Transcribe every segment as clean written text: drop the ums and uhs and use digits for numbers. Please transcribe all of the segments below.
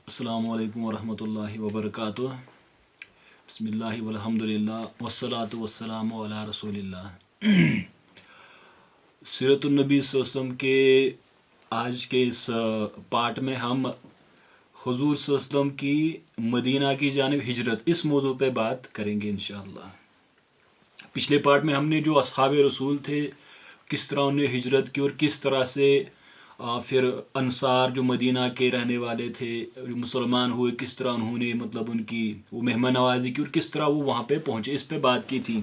السلام علیکم ورحمۃ اللہ وبرکاتہ۔ بسم اللہ والحمد للہ والصلاۃ والسلام علی رسول اللہ۔ سیرت النبی صلی اللہ علیہ وسلم کے آج کے اس پارٹ میں ہم حضور صلی اللہ علیہ وسلم کی مدینہ کی جانب ہجرت اس موضوع پہ بات کریں گے انشاءاللہ۔ پچھلے پارٹ میں ہم نے جو اصحاب رسول تھے کس طرح انہیں ہجرت کی اور کس طرح سے پھر انصار جو مدینہ کے رہنے والے تھے جو مسلمان ہوئے کس طرح انہوں نے مطلب ان کی وہ مہمان نوازی کی اور کس طرح وہ وہاں پہ پہنچے، اس پہ بات کی تھی۔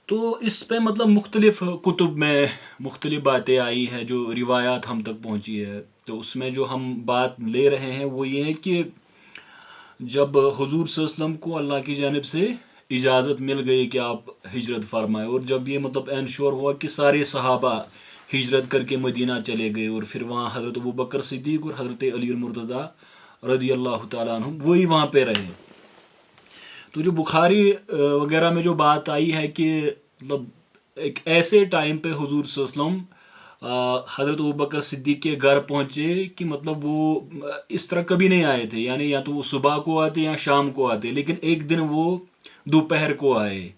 تو اس پہ مطلب مختلف کتب میں مختلف باتیں آئی ہیں جو روایات ہم تک پہنچی ہے۔ تو اس میں جو ہم بات لے رہے ہیں وہ یہ ہے کہ جب حضور صلی اللہ علیہ وسلم کو اللہ کی جانب سے اجازت مل گئی کہ آپ ہجرت فرمائے، اور جب یہ مطلب انشور ہوا کہ سارے صحابہ ہجرت کر کے مدینہ چلے گئے اور پھر وہاں حضرت ابوبکر صدیق اور حضرت علی المرتضیٰ رضی اللہ تعالیٰ عنہ وہی وہاں پہ رہے۔ تو جو بخاری وغیرہ میں جو بات آئی ہے کہ مطلب ایک ایسے ٹائم پہ حضور صلی اللہ علیہ وسلم حضرت ابوبکر صدیق کے گھر پہنچے کہ مطلب وہ اس طرح کبھی نہیں آئے تھے، یعنی یا تو وہ صبح کو آتے یا شام کو آتے، لیکن ایک دن وہ دوپہر کو آئے۔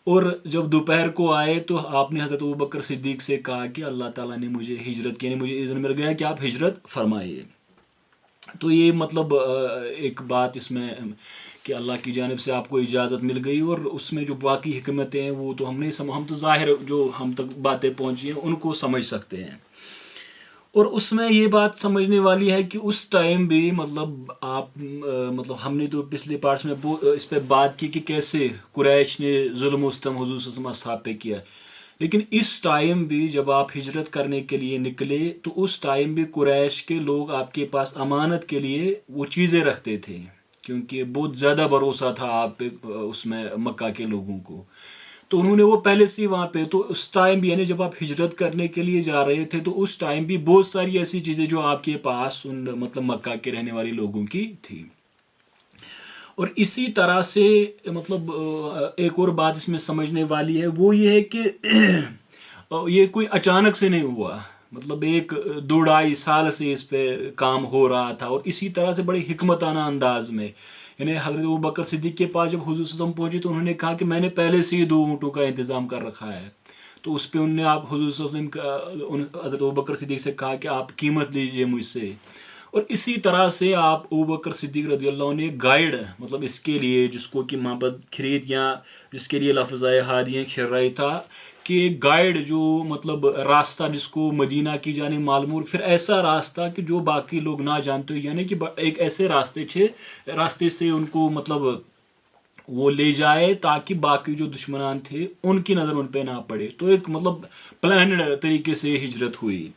اور جب دوپہر کو آئے تو آپ نے حضرت ابوبکر صدیق سے کہا کہ اللہ تعالیٰ نے مجھے ہجرت کی، یعنی مجھے اذن مل گیا کہ آپ ہجرت فرمائیے۔ تو یہ مطلب ایک بات اس میں کہ اللہ کی جانب سے آپ کو اجازت مل گئی، اور اس میں جو باقی حکمتیں ہیں وہ تو ہم تو ظاہر جو ہم تک باتیں پہنچی ہیں ان کو سمجھ سکتے ہیں۔ اور اس میں یہ بات سمجھنے والی ہے کہ اس ٹائم بھی مطلب آپ مطلب ہم نے تو پچھلے پارٹس میں اس پہ بات کی کہ کیسے قریش نے ظلم و ستم حضور صلی اللہ علیہ وسلم اصحاب پہ کیا، لیکن اس ٹائم بھی جب آپ ہجرت کرنے کے لیے نکلے تو اس ٹائم بھی قریش کے لوگ آپ کے پاس امانت کے لیے وہ چیزیں رکھتے تھے، کیونکہ بہت زیادہ بھروسہ تھا آپ پہ اس میں مکہ کے لوگوں کو۔ تو انہوں نے وہ پہلے سے ہی وہاں پہ، تو اس ٹائم بھی یعنی جب آپ ہجرت کرنے کے لیے جا رہے تھے تو اس ٹائم بھی بہت ساری ایسی چیزیں جو آپ کے پاس ان مطلب مکہ کے رہنے والے لوگوں کی تھی۔ اور اسی طرح سے مطلب ایک اور بات اس میں سمجھنے والی ہے وہ یہ ہے کہ یہ کوئی اچانک سے نہیں ہوا، مطلب ایک 2-2.5 سال سے اس پہ کام ہو رہا تھا، اور اسی طرح سے بڑی حکمتانہ انداز میں، یعنی حضرت ابوبکر صدیق کے پاس جب حضور صلی اللہ علیہ وسلم پہنچے تو انہوں نے کہا کہ میں نے پہلے سے ہی 2 اونٹوں کا انتظام کر رکھا ہے۔ تو اس پہ انہوں نے آپ حضور صلی اللہ علیہ وسلم حضرت ابوبکر صدیق سے کہا کہ آپ قیمت لیجئے مجھ سے۔ اور اسی طرح سے آپ ابوبکر صدیق رضی اللہ عنہ نے گائیڈ مطلب اس کے لیے جس کو کہ محبت خرید یا جس کے لیے لفظ ہادیاں کھر رہا تھا کہ گائیڈ جو مطلب راستہ جس کو مدینہ کی جانب معلوم، پھر ایسا راستہ کہ جو باقی لوگ نہ جانتے ہو، یعنی کہ ایک ایسے راستے سے ان کو مطلب وہ لے جائے تاکہ باقی جو دشمنان تھے ان کی نظر ان پہ نہ پڑے۔ تو ایک مطلب پلانڈ طریقے سے ہجرت ہوئی۔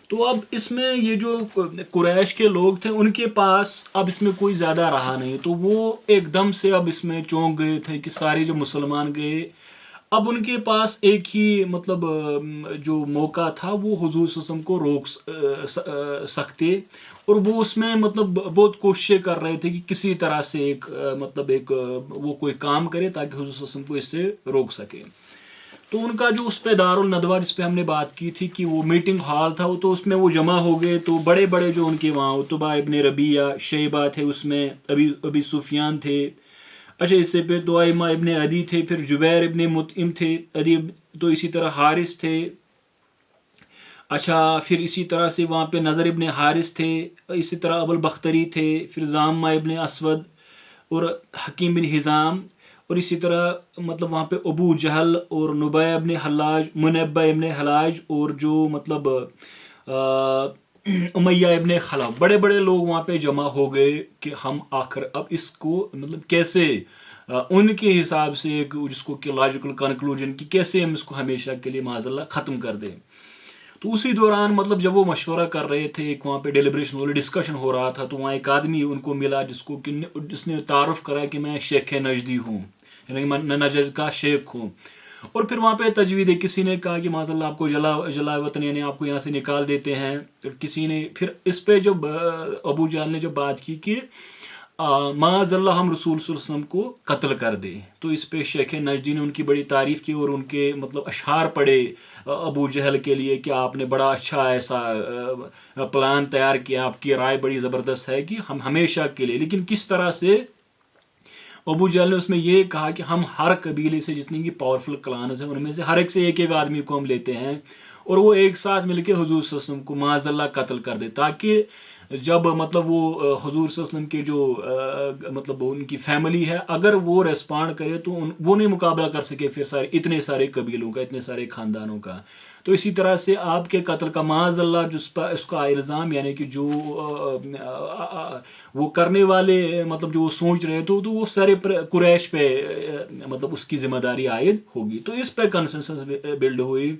تو اب اس میں یہ جو قریش کے لوگ تھے ان کے پاس اب اس میں کوئی زیادہ رہا نہیں، تو وہ ایک دم سے اب اس میں چونک گئے تھے کہ سارے جو مسلمان گئے، اب ان کے پاس ایک ہی مطلب جو موقع تھا وہ حضور صلی اللہ علیہ وسلم کو روک سکتے، اور وہ اس میں مطلب بہت کوششیں کر رہے تھے کہ کسی طرح سے ایک وہ کوئی کام کرے تاکہ حضور صلی اللہ علیہ وسلم کو اس سے روک سکے۔ تو ان کا جو اس پہ دار الندوہ جس پہ ہم نے بات کی تھی کہ وہ میٹنگ ہال تھا، تو اس میں وہ جمع ہو گئے، تو بڑے بڑے جو ان کے وہاں عتبہ ابن ربیعہ، شیبہ تھے، اس میں ابی سفیان تھے، اچھا اس سے پھر دوائمہ ابن عدی تھے، پھر جبیر ابن مطعم تھے، تو اسی طرح حارث تھے، اچھا پھر اسی طرح سے وہاں پہ نظر ابن حارث تھے، اسی طرح ابو البختری تھے، پھر زامہ ابن اسود اور حکیم بن حزام، اور اسی طرح مطلب وہاں پہ ابو جہل اور نبیہ ابن حلاج، منبہ ابن حلاج، اور جو مطلب امیہ ابن خلف، بڑے بڑے لوگ وہاں پہ جمع ہو گئے کہ ہم آخر اب اس کو مطلب کیسے ان کے حساب سے ایک جس کو کہ لاجیکل کنکلوژن کہ کیسے ہم اس کو ہمیشہ کے لیے معاذ اللہ ختم کر دیں۔ تو اسی دوران مطلب جب وہ مشورہ کر رہے تھے، ایک وہاں پہ ڈیلیبریشن ڈسکشن ہو رہا تھا، تو وہاں ایک آدمی ان کو ملا جس نے تعارف کرا کہ میں شیخ نجدی ہوں، یعنی میں نجد کا شیخ ہوں۔ اور پھر وہاں پہ تجوید ہے، کسی نے کہا کہ معاذ اللہ آپ کو جلا وطن، یعنی آپ کو یہاں سے نکال دیتے ہیں، کسی نے پھر اس پہ جب ابو جہل نے جب بات کی کہ معاذ اللہ ہم رسول صلی اللہ علیہ وسلم کو قتل کر دیں. تو اس پہ شیخ نجدی نے ان کی بڑی تعریف کی اور ان کے مطلب اشعار پڑھے ابو جہل کے لیے کہ آپ نے بڑا اچھا ایسا پلان تیار کیا, آپ کی رائے بڑی زبردست ہے کہ ہم ہمیشہ کے لیے. لیکن کس طرح سے ابو جہل نے اس میں یہ کہا کہ ہم ہر قبیلے سے جتنی بھی پاورفل کلانز ہیں ان میں سے ہر ایک سے ایک آدمی کو ہم لیتے ہیں اور وہ ایک ساتھ مل کے حضور صلی اللہ علیہ وسلم کو معاذ اللہ قتل کر دے, تاکہ جب مطلب وہ حضور صلی اللہ علیہ وسلم کے جو مطلب ان کی فیملی ہے اگر وہ ریسپانڈ کرے تو وہ نہیں مقابلہ کر سکے پھر اتنے سارے قبیلوں کا, اتنے سارے خاندانوں کا. تو اسی طرح سے آپ کے قتل کا معاذ اللہ جس پر اس کا الزام یعنی کہ جو وہ کرنے والے مطلب جو وہ سوچ رہے تو وہ سارے قریش پہ مطلب اس کی ذمہ داری عائد ہوگی. تو اس پہ کنسنسس بلڈ ہوئی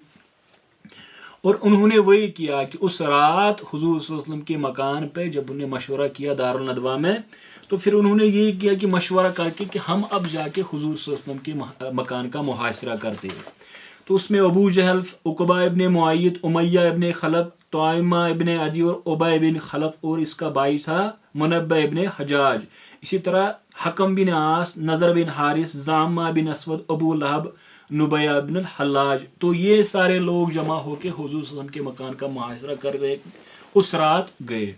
اور انہوں نے وہی کیا کہ اس رات حضور صلی اللہ علیہ وسلم کے مکان پہ جب انہوں نے مشورہ کیا دارالندوا میں تو پھر انہوں نے یہ کیا کہ مشورہ کر کے کہ ہم اب جا کے حضور صلی اللہ علیہ وسلم کے مکان کا محاصرہ کرتے ہیں. تو اس میں ابو جہل, عقبہ ابن معیط, امیہ ابن خلف, طعیمہ ابن عدی اور عبی ابن خلف اور اس کا بھائی تھا منبع ابن حجاج. اسی طرح حکم بن عاص, نظر بن حارث, زامہ بن اسود, ابو لہب, نبیہ بن الحلاج. تو یہ سارے لوگ جمع ہو کے حضور صلی اللہ علیہ وسلم کے مکان کا محاصرہ کر گئے, اس رات گئے.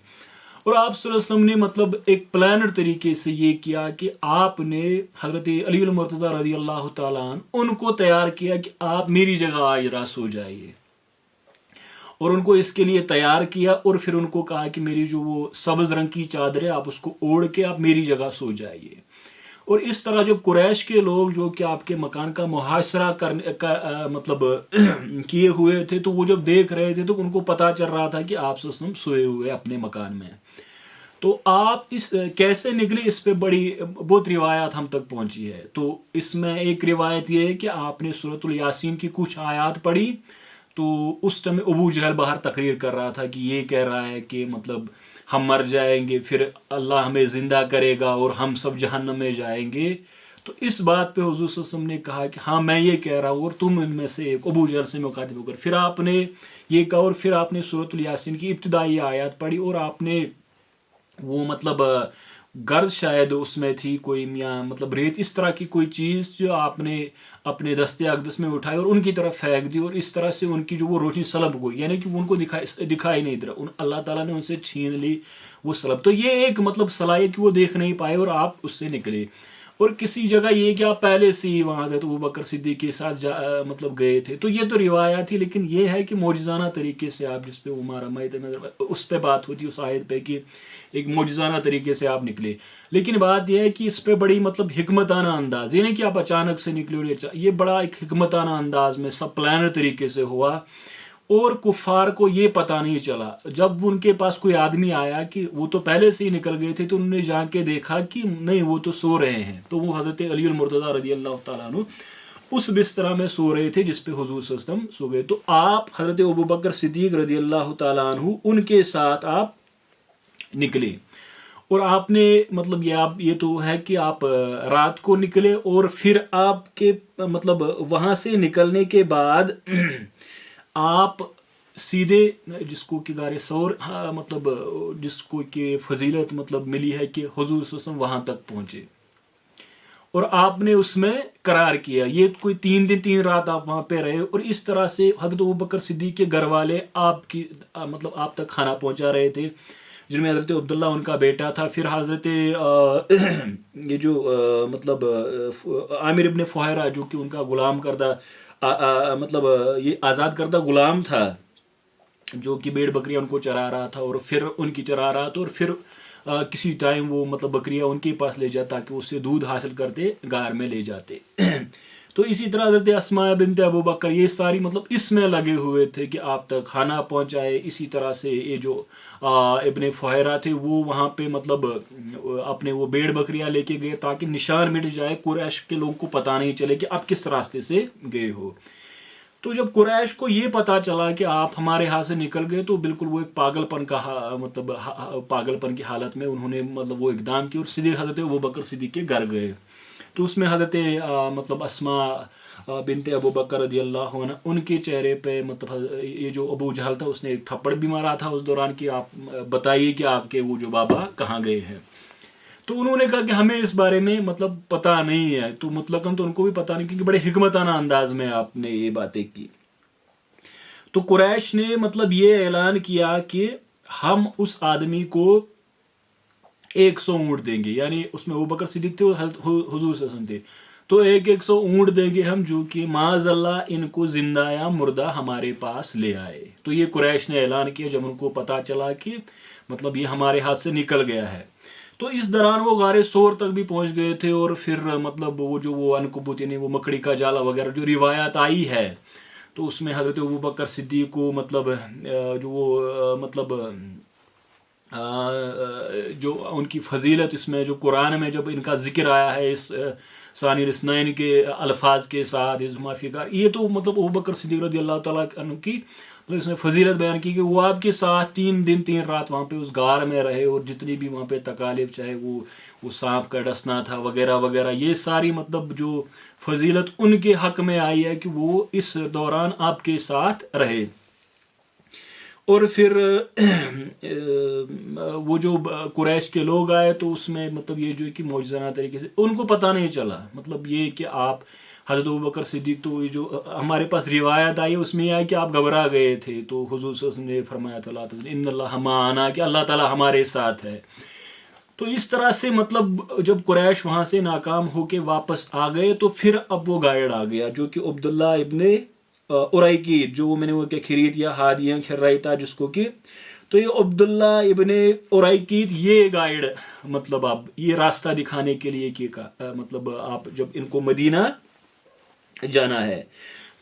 اور آپ صلی اللہ علیہ وسلم نے مطلب ایک پلانڈ طریقے سے یہ کیا کہ آپ نے حضرت علی المرتضیٰ رضی اللہ تعالیٰ عنہ ان کو تیار کیا کہ آپ میری جگہ آج رات سو جائیے, اور ان کو اس کے لیے تیار کیا اور پھر ان کو کہا کہ میری جو وہ سبز رنگ کی چادر ہے آپ اس کو اوڑھ کے آپ میری جگہ سو جائیے. اور اس طرح جب قریش کے لوگ جو کہ آپ کے مکان کا محاصرہ کرنے کا مطلب کیے ہوئے تھے تو وہ جب دیکھ رہے تھے تو ان کو پتہ چل رہا تھا کہ آپ صلی اللہ علیہ وسلم سوئے ہوئے اپنے مکان میں. تو آپ اس کیسے نکلے اس پہ بہت روایات ہم تک پہنچی ہے. تو اس میں ایک روایت یہ ہے کہ آپ نے سورۃ الیاسین کی کچھ آیات پڑھی تو اس ٹائم ابو جہل باہر تقریر کر رہا تھا کہ یہ کہہ رہا ہے کہ مطلب ہم مر جائیں گے پھر اللہ ہمیں زندہ کرے گا اور ہم سب جہنم میں جائیں گے. تو اس بات پہ حضور صلی اللہ علیہ وسلم نے کہا کہ ہاں میں یہ کہہ رہا ہوں اور تم ان میں سے ایک, ابو جہل سے مخاطب ہو کر پھر آپ نے یہ کہا اور پھر آپ نے سورۃ الیاسین کی ابتدائی آیات پڑھی اور آپ نے وہ مطلب گرد شاید اس میں تھی کوئی میاں مطلب ریت اس طرح کی کوئی چیز جو آپ نے اپنے دست اقدس میں اٹھائی اور ان کی طرف پھینک دی اور اس طرح سے ان کی جو وہ روشنی سلب ہوئی یعنی کہ ان کو دکھائی نہیں دے رہا, اللہ تعالیٰ نے ان سے چھین لی وہ سلب. تو یہ ایک مطلب صلاحیت کہ وہ دیکھ نہیں پائے اور آپ اس سے نکلے. اور کسی جگہ یہ کہ آپ پہلے سے ہی وہاں حضرت ابوبکر صدیق کے ساتھ مطلب گئے تھے. تو یہ تو روایات تھی لیکن یہ ہے کہ معجزانہ طریقے سے آپ جس پہ وہ مارا اس پہ بات ہوتی اس آیت پہ کہ ایک معجزانہ طریقے سے آپ نکلے. لیکن بات یہ ہے کہ اس پہ بڑی مطلب حکمتانہ انداز یہ نہیں کہ آپ اچانک سے نکلے اور یہ بڑا ایک حکمتانہ انداز میں سب پلانر طریقے سے ہوا اور کفار کو یہ پتہ نہیں چلا. جب ان کے پاس کوئی آدمی آیا کہ وہ تو پہلے سے ہی نکل گئے تھے تو انہوں نے جا کے دیکھا کہ نہیں وہ تو سو رہے ہیں. تو وہ حضرت علی المرتضیٰ رضی اللہ تعالیٰ عنہ اس بستر میں سو رہے تھے جس پہ حضور صلی اللہ علیہ وسلم سو گئے. تو آپ حضرت ابوبکر صدیق رضی اللہ تعالیٰ عنہ ان کے ساتھ آپ نکلے اور آپ نے مطلب یہ تو ہے کہ آپ رات کو نکلے اور پھر آپ کے مطلب وہاں سے نکلنے کے بعد آپ سیدھے جس کو کہ غار ثور مطلب جس کو کہ فضیلت مطلب ملی ہے کہ حضور صلی اللہ علیہ وسلم وہاں تک پہنچے اور آپ نے اس میں قرار کیا. یہ کوئی 3 دن 3 رات آپ وہاں پہ رہے اور اس طرح سے حضرت ابوبکر صدیق کے گھر والے آپ کی مطلب آپ تک کھانا پہنچا رہے تھے جن میں حضرت عبداللہ ان کا بیٹا تھا. پھر حضرت یہ جو مطلب عامر ابن فہیرہ جو کہ ان کا غلام کردہ مطلب یہ آزاد کردہ غلام تھا جو کہ بھیڑ بکریاں ان کو چرا رہا تھا اور پھر ان کی چرا رہا تھا اور پھر کسی ٹائم وہ مطلب بکریاں ان کے پاس لے جاتا تاکہ اس سے دودھ حاصل کرتے غار میں لے جاتے. تو اسی طرح حضرت اسماء بنت ابوبکر یہ ساری مطلب اس میں لگے ہوئے تھے کہ آپ تک کھانا پہنچائے. اسی طرح سے یہ جو ابن فہیرہ تھے وہ وہاں پہ مطلب اپنے وہ بھیڑ بکریاں لے کے گئے تاکہ نشان مٹ جائے, قریش کے لوگوں کو پتہ نہیں چلے کہ آپ کس راستے سے گئے ہو. تو جب قریش کو یہ پتا چلا کہ آپ ہمارے ہاتھ سے نکل گئے تو بالکل وہ ایک پاگل پن کی حالت میں انہوں نے مطلب وہ اقدام کیا اور سیدھے حضرت ابوبکر صدیق کے گھر گئے. تو اس میں حضرت مطلب اسماء بنت ابوبکر رضی اللہ عنہ ان کے چہرے پہ مطلب یہ جو ابو جہل تھا اس نے ایک تھپڑ بھی مارا تھا اس دوران کہ آپ بتائیے کہ آپ کے وہ جو بابا کہاں گئے ہیں. تو انہوں نے کہا کہ ہمیں اس بارے میں مطلب پتہ نہیں ہے. تو مطلقاً تو ان کو بھی پتہ نہیں، کیونکہ بڑے حکمتانہ انداز میں آپ نے یہ باتیں کی. تو قریش نے مطلب یہ اعلان کیا کہ ہم اس آدمی کو 100 اونٹ دیں گے. یعنی اس میں ابوبکر صدیق تھے اور حضور صلی اللہ علیہ وسلم تھے. تو 100 اونٹ دیں گے ہم، جو کہ معاذ اللہ ان کو زندہ یا مردہ ہمارے پاس لے آئے. تو یہ قریش نے اعلان کیا جب ان کو پتہ چلا کہ مطلب یہ ہمارے ہاتھ سے نکل گیا ہے. تو اس دوران وہ غار سور تک بھی پہنچ گئے تھے، اور پھر مطلب وہ جو وہ عنکبوت یعنی وہ مکڑی کا جالا وغیرہ جو روایات آئی ہے، تو اس میں حضرت ابوبکر صدیق کو مطلب جو وہ مطلب جو ان کی فضیلت اس میں جو قرآن میں جب ان کا ذکر آیا ہے اس ثانی الاثنین کے الفاظ کے ساتھ فکار، یہ تو مطلب ابوبکر صدیق رضی اللہ تعالیٰ عنہ کی مطلب اس نے فضیلت بیان کی کہ وہ آپ کے ساتھ 3 دن 3 رات وہاں پہ اس غار میں رہے، اور جتنی بھی وہاں پہ تکالیف، چاہے وہ سانپ کا ڈسنا تھا وغیرہ وغیرہ، یہ ساری مطلب جو فضیلت ان کے حق میں آئی ہے کہ وہ اس دوران آپ کے ساتھ رہے. اور پھر وہ جو قریش کے لوگ آئے تو اس میں مطلب یہ جو کہ معجزانہ طریقے سے ان کو پتہ نہیں چلا، مطلب یہ کہ آپ حضرت ابوبکر صدیق، تو یہ جو ہمارے پاس روایت آئی اس میں یہ آئی کہ آپ گھبرا گئے تھے. تو حضور صلی اللہ علیہ وسلم نے فرمایا تھا ان اللہ معنا، کہ اللہ تعالیٰ ہمارے ساتھ ہے. تو اس طرح سے مطلب جب قریش وہاں سے ناکام ہو کے واپس آ گئے تو پھر اب وہ گائیڈ آ گیا جو کہ عبداللہ ابن اریقیط، جو میں نے وہ کہ خرید یا ہادیاں کھر رہی تھا جس کو کہ، تو یہ عبداللہ ابن اریقیط یہ گائیڈ مطلب اب یہ راستہ دکھانے کے لیے کہ مطلب آپ جب ان کو مدینہ جانا ہے.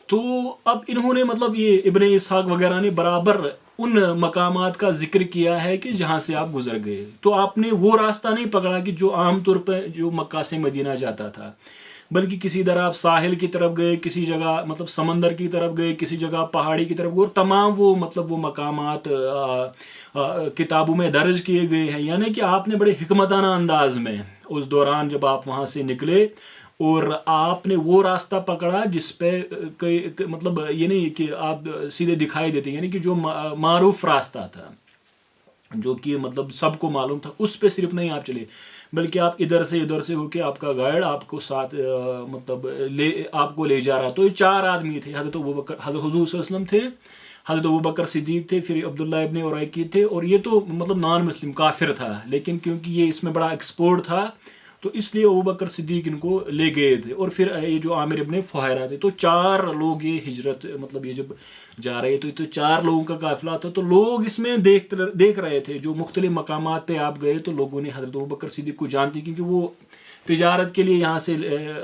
تو اب انہوں نے مطلب یہ ابن اسحاق وغیرہ نے برابر ان مقامات کا ذکر کیا ہے کہ جہاں سے آپ گزر گئے. تو آپ نے وہ راستہ نہیں پکڑا کہ جو عام طور پہ جو مکہ سے مدینہ جاتا تھا، بلکہ کسی طرح آپ ساحل کی طرف گئے، کسی جگہ مطلب سمندر کی طرف گئے، کسی جگہ پہاڑی کی طرف گئے، اور تمام وہ مطلب وہ مقامات کتابوں میں درج کیے گئے ہیں. یعنی کہ آپ نے بڑے حکمتانہ انداز میں اس دوران جب آپ وہاں سے نکلے اور آپ نے وہ راستہ پکڑا جس پہ مطلب یہ نہیں کہ آپ سیدھے دکھائی دیتے، یعنی کہ جو معروف راستہ تھا جو کہ مطلب سب کو معلوم تھا، اس پہ صرف نہیں آپ چلے، بلکہ آپ ادھر سے ہو کے آپ کا گائیڈ آپ کو ساتھ مطلب آپ کو لے جا رہا. تو یہ 4 آدمی تھے، حضرت حضور صلی اللہ علیہ وسلم تھے، حضرت ابوبکر صدیق تھے، پھر عبداللہ ابن اریقیط تھے، اور یہ تو مطلب نان مسلم کافر تھا، لیکن کیونکہ یہ اس میں بڑا ایکسپورٹ تھا تو اس لیے ابوبکر صدیق ان کو لے گئے تھے. اور پھر یہ جو عامر ابن فہیرہ تھے. تو 4 لوگ یہ ہجرت مطلب یہ جب جا رہے تھے تو 4 لوگوں کا قافلہ تھا. تو لوگ اس میں دیکھ رہے تھے، جو مختلف مقامات پہ آپ گئے تو لوگوں نے حضرت ابوبکر صدیق کو جانتے، کیونکہ وہ تجارت کے لیے یہاں سے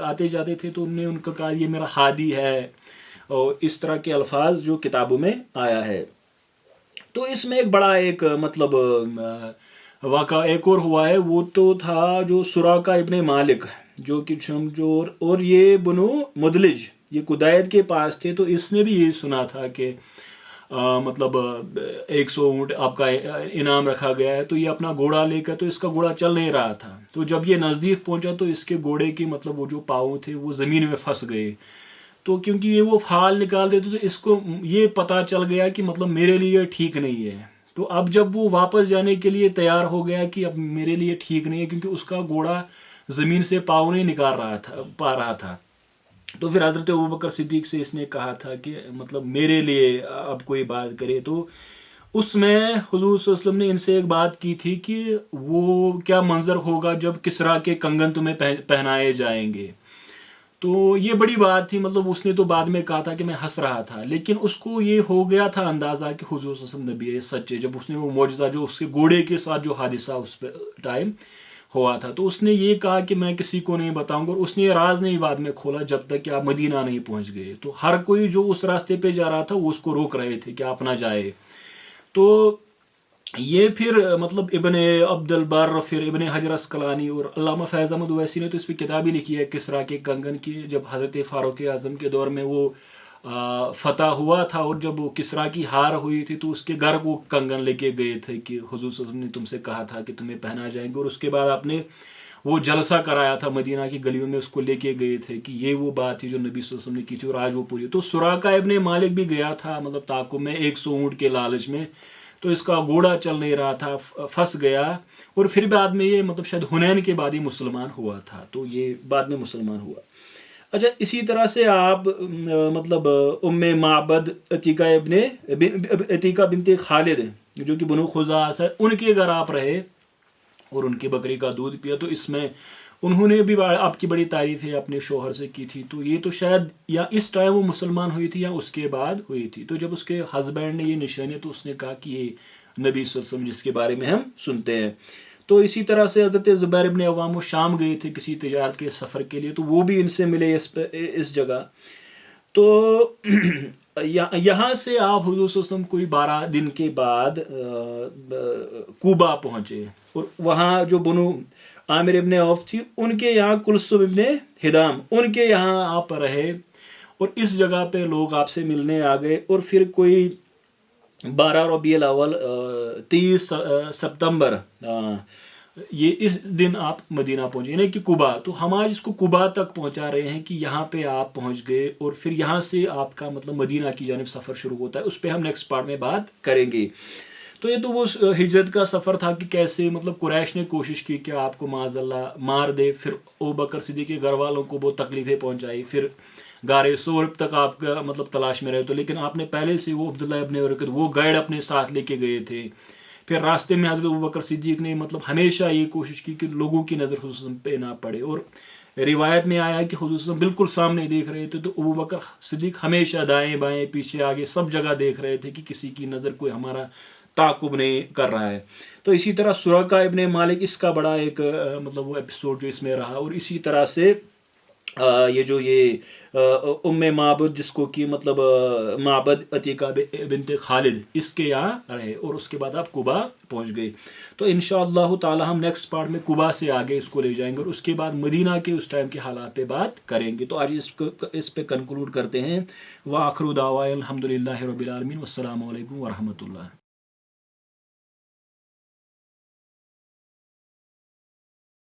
آتے جاتے تھے. تو انہوں نے ان کا کہا یہ میرا ہادی ہے، اور اس طرح کے الفاظ جو کتابوں میں آیا ہے. تو اس میں ایک بڑا ایک مطلب واقعہ ایک اور ہوا ہے، وہ تو تھا جو سراقہ ابن مالک جو کہ شمجور، اور یہ بنو مدلج یہ قدائد کے پاس تھے. تو اس نے بھی یہ سنا تھا کہ مطلب 100 اونٹ آپ کا انعام رکھا گیا ہے. تو یہ اپنا گھوڑا لے کر، تو اس کا گھوڑا چل نہیں رہا تھا. تو جب یہ نزدیک پہنچا تو اس کے گھوڑے کی مطلب وہ جو پاؤں تھے وہ زمین میں پھنس گئے. تو کیونکہ یہ وہ پھال نکال دیتے تو اس کو یہ پتہ چل گیا کہ مطلب میرے لیے ٹھیک نہیں ہے. تو اب جب وہ واپس جانے کے لیے تیار ہو گیا کہ اب میرے لیے ٹھیک نہیں ہے، کیونکہ اس کا گھوڑا زمین سے پاؤں نہیں نکال پا رہا تھا. تو پھر حضرت ابوبکر صدیق سے اس نے کہا تھا کہ مطلب میرے لیے اب کوئی بات کرے. تو اس میں حضور صلی اللہ علیہ وسلم نے ان سے ایک بات کی تھی کہ وہ کیا منظر ہوگا جب کسریٰ کے کنگن تمہیں پہنائے جائیں گے. تو یہ بڑی بات تھی. مطلب اس نے تو بعد میں کہا تھا کہ میں ہنس رہا تھا، لیکن اس کو یہ ہو گیا تھا اندازہ کہ حضور صلی اللہ علیہ وسلم نبی سچے. جب اس نے وہ معجزہ جو اس کے گھوڑے کے ساتھ جو حادثہ اس پہ ٹائم ہوا تھا، تو اس نے یہ کہا کہ میں کسی کو نہیں بتاؤں گا. اور اس نے یہ راز نہیں بعد میں کھولا جب تک کہ آپ مدینہ نہیں پہنچ گئے. تو ہر کوئی جو اس راستے پہ جا رہا تھا وہ اس کو روک رہے تھے کہ آپ نہ جائے. تو یہ پھر مطلب ابن عبد البر، پھر ابن حجر عسقلانی اور علامہ فیض احمد اویسی نے تو اس پہ کتاب ہی لکھی ہے کسریٰ کے کنگن کی. جب حضرت فاروق اعظم کے دور میں وہ فتح ہوا تھا اور جب وہ کسریٰ کی ہار ہوئی تھی تو اس کے گھر کو کنگن لے کے گئے تھے کہ حضور صلی اللہ علیہ وسلم نے تم سے کہا تھا کہ تمہیں پہنا جائیں گے. اور اس کے بعد آپ نے وہ جلسہ کرایا تھا مدینہ کی گلیوں میں، اس کو لے کے گئے تھے کہ یہ وہ بات تھی جو نبی صلی اللہ علیہ وسلم نے کی تھی اور آج وہ پوری. تو سراقہ ابن مالک بھی گیا تھا مطلب تعاقب میں 100 اونٹ کے لالچ میں. تو اس کا گھوڑا چل نہیں رہا تھا, پھنس گیا, اور پھر بعد میں یہ مطلب شاید حنین کے بعد یہ مسلمان ہوا تھا, تو یہ بعد میں مسلمان ہوا. اچھا, اسی طرح سے آپ مطلب ام معبد عتیقہ بنت خالد جو کہ بنو خزاعہ ہے, ان کے گھر آپ رہے اور ان کی بکری کا دودھ پیا. تو اس میں انہوں نے بھی آپ کی بڑی تعریفیں اپنے شوہر سے کی تھی. تو یہ تو شاید یا اس ٹائم وہ مسلمان ہوئی تھی یا اس کے بعد ہوئی تھی. تو جب اس کے ہسبینڈ نے یہ نشانی, تو اس نے کہا کہ یہ نبی صلی اللہ علیہ وسلم جس کے بارے میں ہم سنتے ہیں. تو اسی طرح سے حضرت زبیر ابن عوام, وہ شام گئے تھے کسی تجارت کے سفر کے لیے, تو وہ بھی ان سے ملے اس جگہ. تو یہاں سے آپ حضور صلی اللہ علیہ وسلم کوئی 12 دن کے بعد کوبا پہنچے, اور وہاں جو بنو عامر ابن عوف تھی, ان کے یہاں کلثوم ابن ہدام, ان کے یہاں آپ رہے, اور اس جگہ پہ لوگ آپ سے ملنے آ گئے. اور پھر کوئی 12 ربیع الاول 30 ستمبر یہ اس دن آپ مدینہ پہنچے, یعنی کہ کوبا. تو ہم آج اس کو کوبا تک پہنچا رہے ہیں کہ یہاں پہ آپ پہنچ گئے, اور پھر یہاں سے آپ کا مطلب مدینہ کی جانب سفر شروع ہوتا ہے. اس پہ ہم نیکسٹ پارٹ میں بات کریں گے. تو یہ تو وہ ہجرت کا سفر تھا کہ کیسے مطلب قریش نے کوشش کی کہ آپ کو معاذ اللہ مار دے, پھر ابوبکر صدیق کے گھر والوں کو بہت تکلیفیں پہنچائی, پھر غار ثور تک آپ کا مطلب تلاش میں رہے. تو لیکن آپ نے پہلے سے وہ عبداللہ ابن ورقت وہ گائیڈ اپنے ساتھ لے کے گئے تھے. پھر راستے میں حضرت ابوبکر صدیق نے مطلب ہمیشہ یہ کوشش کی کہ لوگوں کی نظر حضور پہ نہ پڑے, اور روایت میں آیا کہ حضور بالکل سامنے دیکھ رہے تھے, تو ابوبکر صدیق ہمیشہ دائیں بائیں پیچھے آگے سب جگہ دیکھ رہے تھے کہ کسی کی نظر کوئی ہمارا تعاقب نہیں کر رہا ہے. تو اسی طرح سراقہ ابن مالک, اس کا بڑا ایک مطلب وہ ایپیسوڈ جو اس میں رہا. اور اسی طرح سے یہ جو یہ ام معبد جس کو کہ مطلب معبد عتیقہ بنت خالد, اس کے یہاں رہے, اور اس کے بعد آپ کوبا پہنچ گئے. تو انشاءاللہ تعالی ہم نیکسٹ پارٹ میں کوبا سے آگے اس کو لے جائیں گے, اور اس کے بعد مدینہ کے اس ٹائم کے حالات پہ بات کریں گے. تو آج اس پہ کنکلوڈ کرتے ہیں. وآخر دعوانا الحمدللہ رب العالمین, والسلام علیکم ورحمۃ اللہ.